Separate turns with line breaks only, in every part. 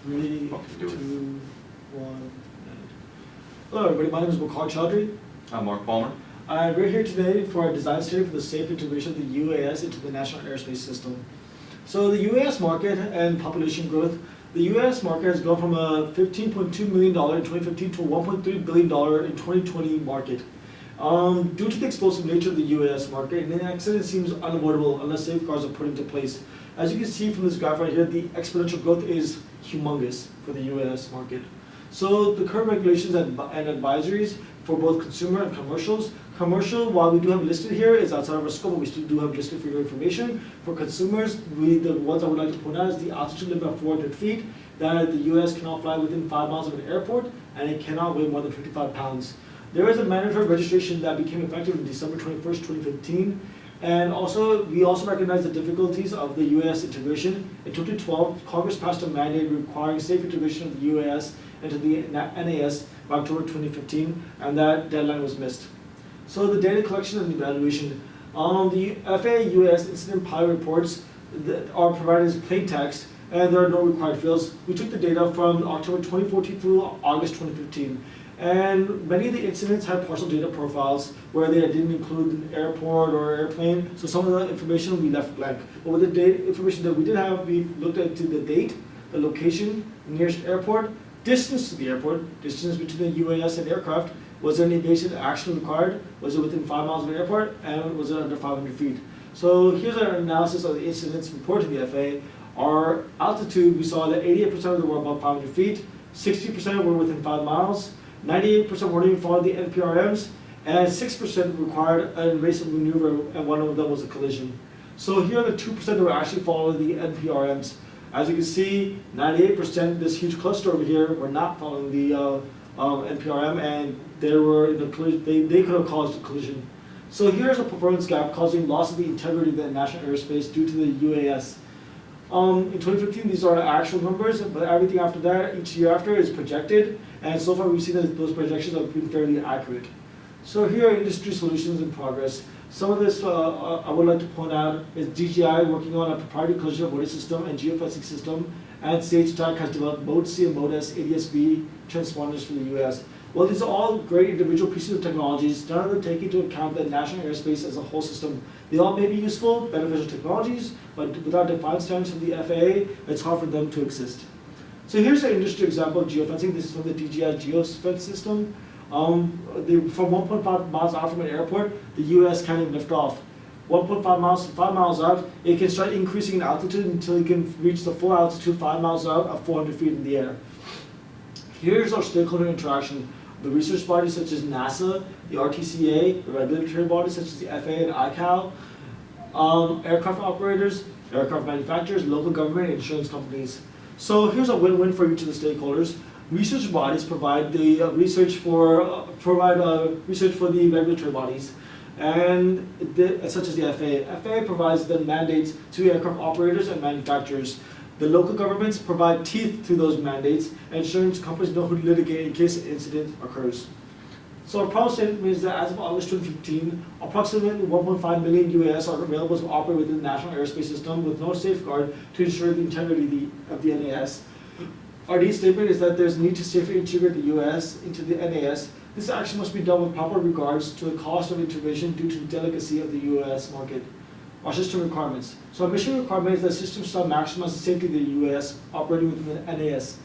Three,
Fucking do it.
2, 1. And... Hello everybody, my name is Mukhar Chaudhry.
I'm Mark Palmer.
We're here today for a design study for the safe integration of the UAS into the National Airspace System. So the UAS market and population growth, the UAS market has gone from a $15.2 million in 2015 to a $1.3 billion in 2020 market. Due to the explosive nature of the UAS market, an accident seems unavoidable unless safeguards are put into place. As you can see from this graph right here, the exponential growth is humongous for the UAS market. So the current regulations and advisories for both consumer and commercials. Commercial, while we do have listed here, is outside of our scope, but we still do have listed for your information. For consumers, the ones I would like to point out is the altitude limit of 400 feet, that the US cannot fly within 5 miles of an airport, and it cannot weigh more than 55 pounds. There is a mandatory registration that became effective on December 21st, 2015. And also, we also recognize the difficulties of the UAS integration. In 2012, Congress passed a mandate requiring safe integration of the UAS into the NAS by October 2015, and that deadline was missed. So the data collection and evaluation. The FAA UAS incident pilot reports that are provided as plain text, and there are no required fields. We took the data from October 2014 through August 2015. And many of the incidents had partial data profiles where they didn't include an airport or airplane, so some of the information we left blank. But with the data information that we did have, we looked into the date, the location, nearest airport, distance to the airport, distance between the UAS and aircraft, was there any evasive action required, was it within 5 miles of the airport, and was it under 500 feet. So here's our analysis of the incidents reported to the FAA. Our altitude, we saw that 88% of them were above 500 feet, 60% were within 5 miles, 98% weren't even following the NPRMs, and 6% required an invasive maneuver, and one of them was a collision. So here are the 2% that were actually following the NPRMs. As you can see, 98%, this huge cluster over here, were not following the NPRM, and they were in a collision. They could have caused a collision. So here's a performance gap causing loss of the integrity of the national airspace due to the UAS. In 2015, these are actual numbers, but everything after that, each year after, is projected, and so far we've seen that those projections have been fairly accurate. So here are industry solutions in progress. Some of this I would like to point out is DJI working on a proprietary collision avoidance system and geofencing system, and SageTech has developed Mode C and Mode S ADS-B transponders for the US. Well, these are all great individual pieces of technologies, none of them take into account the national airspace as a whole system. They all may be useful, beneficial technologies, but without defined standards from the FAA, it's hard for them to exist. So here's an industry example of geofencing. This is from the DJI geofence system. From 1.5 miles out from an airport, the US can't even lift off. 1.5 miles to 5 miles out, it can start increasing in altitude until it can reach the full altitude 5 miles out at 400 feet in the air. Here's our stakeholder interaction. The research bodies such as NASA, the RTCA, the regulatory bodies such as the FAA and ICAO, aircraft operators, aircraft manufacturers, local government, and insurance companies. So here's a win-win for each of the stakeholders. Research bodies provide the research for the regulatory bodies, and such as the FAA. FAA provides the mandates to aircraft operators and manufacturers. The local governments provide teeth to those mandates, and insurance companies know who to litigate in case an incident occurs. So our problem statement is that as of August 2015, approximately 1.5 million UAS are available to operate within the national airspace system with no safeguard to ensure the integrity of the NAS. Our D statement is that there's a need to safely integrate the UAS into the NAS. This action must be done with proper regards to the cost of integration due to the delicacy of the UAS market. Our system requirements. So our mission requirement is that systems shall maximize the safety of the UAS operating within the NAS.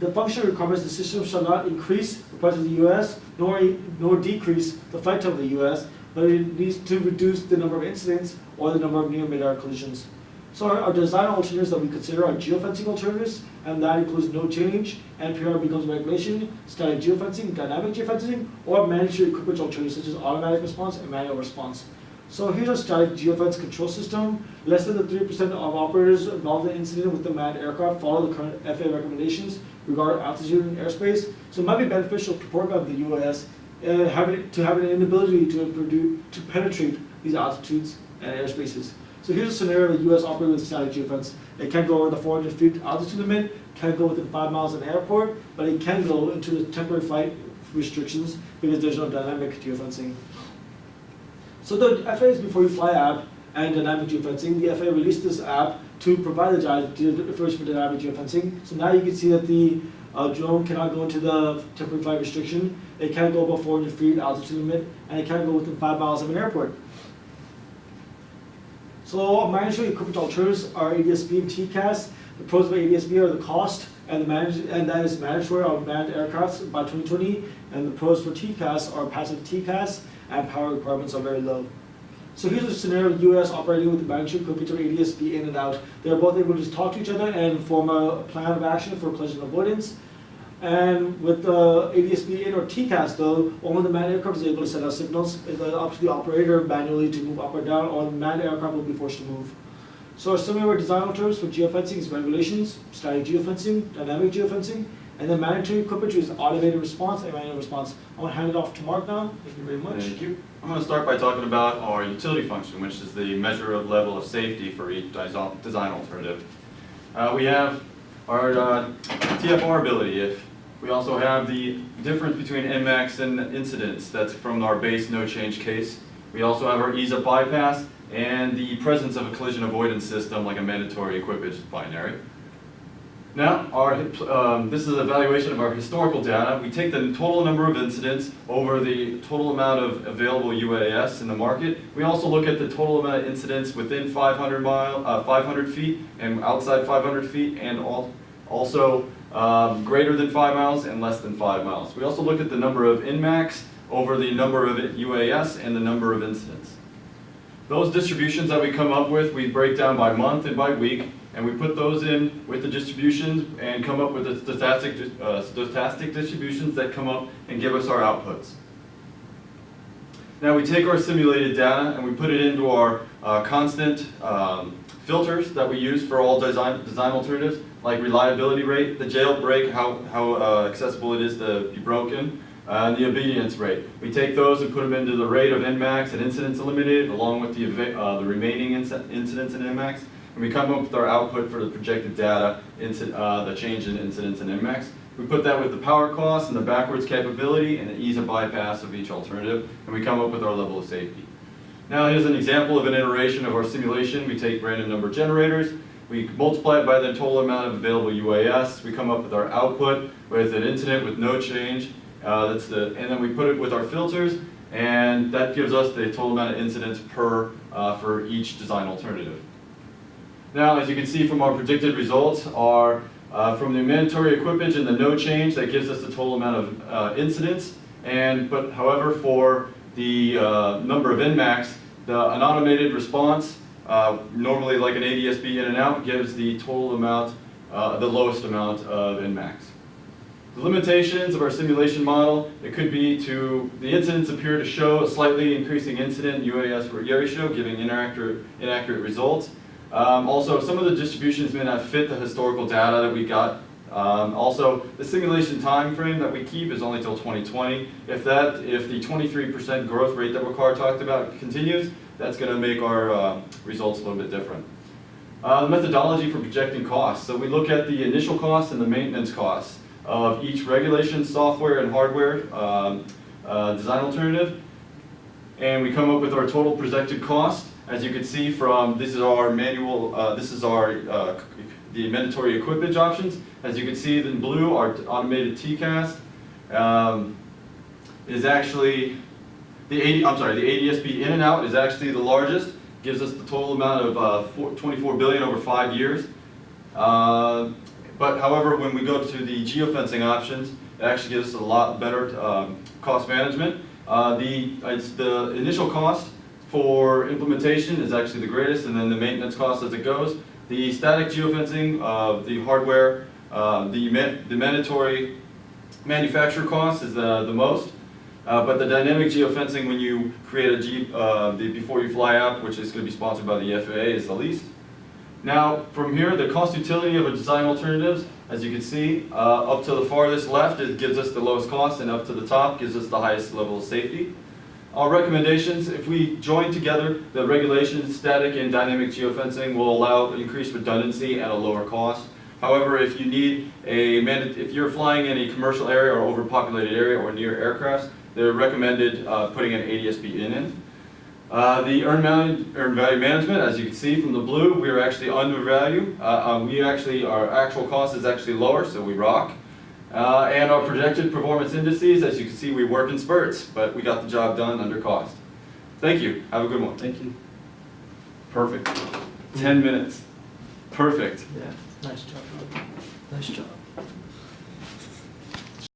The functional requirements, the system shall not increase the price of the UAS, nor decrease the flight time of the UAS, but it needs to reduce the number of incidents or the number of near-mid-air collisions. So our design alternatives that we consider are geofencing alternatives, and that includes no change, NPR becomes regulation, static geofencing, dynamic geofencing, or managed equipment alternatives such as automatic response and manual response. So here's a static geofence control system. Less than the 3% of operators involved in an incident with the manned aircraft follow the current FAA recommendations regarding altitude and airspace. So it might be beneficial to program the UAS to have an inability to penetrate these altitudes and airspaces. So here's a scenario of a US operator with static geofence. It can't go over the 400 feet altitude limit, can't go within 5 miles of an airport, but it can go into the temporary flight restrictions because there's no dynamic geofencing. So the FAA's Before You Fly app and dynamic geofencing, the FAA released this app to provide the first for dynamic geofencing. So now you can see that the drone cannot go into the temporary flight restriction. It can't go above 400 feet altitude limit, and it can't go within 5 miles of an airport. So mandatory equipment alternatives are ADS-B and TCAS. The pros of ADS-B are the cost, and that is mandatory on manned aircrafts by 2020. And the pros for TCAS are passive TCAS, and power requirements are very low. So here's a scenario of U.S. operating with the mandatory equipment or ADS-B in and out. They're both able to just talk to each other and form a plan of action for collision avoidance. And with the ADS-B in or TCAS though, only the manned aircraft is able to send out signals. It's up to the operator manually to move up or down, or the manned aircraft will be forced to move. So our similar design alternatives for geofencing is regulations, static geofencing, dynamic geofencing, and then mandatory equipment is automated response and manual response. I'm going to hand it off to Mark now. Thank you very much.
Thank you. I'm going to start by talking about our utility function, which is the measure of level of safety for each design alternative. We have our TFR ability. We also have the difference between NMAX and incidents. That's from our base no change case. We also have our ease of bypass and the presence of a collision avoidance system like a mandatory equipage binary. Now, this is an evaluation of our historical data. We take the total number of incidents over the total amount of available UAS in the market. We also look at the total amount of incidents within 500 feet and outside 500 feet, and also greater than 5 miles and less than 5 miles. We also look at the number of NMAX over the number of UAS and the number of incidents. Those distributions that we come up with, we break down by month and by week, and we put those in with the distributions and come up with the stochastic distributions that come up and give us our outputs. Now we take our simulated data and we put it into our constant filters that we use for all design alternatives, like reliability rate, the jailbreak, how accessible it is to be broken, and the obedience rate. We take those and put them into the rate of NMAX and incidents eliminated, along with the remaining incidents in NMAX, and we come up with our output for the projected data, the change in incidents in NMAX. We put that with the power cost and the backwards capability and the ease of bypass of each alternative, and we come up with our level of safety. Now here's an example of an iteration of our simulation. We take random number generators, we multiply it by the total amount of available UAS, we come up with our output with an incident with no change, and then we put it with our filters, and that gives us the total amount of incidents for each design alternative. Now, as you can see from our predicted results, are from the mandatory equipage and the no change, that gives us the total amount of incidents. But however, for the number of NMAX, an automated response, normally like an ADS-B in and out, gives the total amount, the lowest amount of NMAX. The limitations of our simulation model, it could be the incidents appear to show a slightly increasing incident UAS ratio, giving inaccurate results. Also, some of the distributions may not fit the historical data that we got. Also, the simulation time frame that we keep is only till 2020. If the 23% growth rate that Waqar talked about continues, that's going to make our results a little bit different. The methodology for projecting costs. So we look at the initial costs and the maintenance costs of each regulation software and hardware design alternative, and we come up with our total projected cost. As you can see from, this is our manual, the mandatory equipage options. As you can see in blue, our automated TCAS is actually, the ADS-B in and out is actually the largest, gives us the total amount of 24 billion over 5 years. But however, when we go to the geofencing options, it actually gives us a lot better cost management. The initial cost for implementation is actually the greatest, and then the maintenance cost as it goes. The static geofencing of the hardware, the mandatory manufacturer cost is the most, but the dynamic geofencing, when you create a the Before You Fly app, which is going to be sponsored by the FAA, is the least. Now, from here, the cost utility of a design alternatives, as you can see, up to the farthest left, it gives us the lowest cost, and up to the top gives us the highest level of safety. Our recommendations, if we join together the regulations, static and dynamic geofencing, will allow increased redundancy at a lower cost. However, if you're flying in a commercial area or overpopulated area or near aircrafts, they're recommended putting an ADS-B in. The earned value management, as you can see from the blue, we are actually undervalued. Our actual cost is actually lower, so we rock. And our projected performance indices, as you can see, we work in spurts, but we got the job done under cost. Thank you. Have a good one.
Thank you.
Perfect. 10 minutes. Perfect.
Yeah, nice job. Nice job.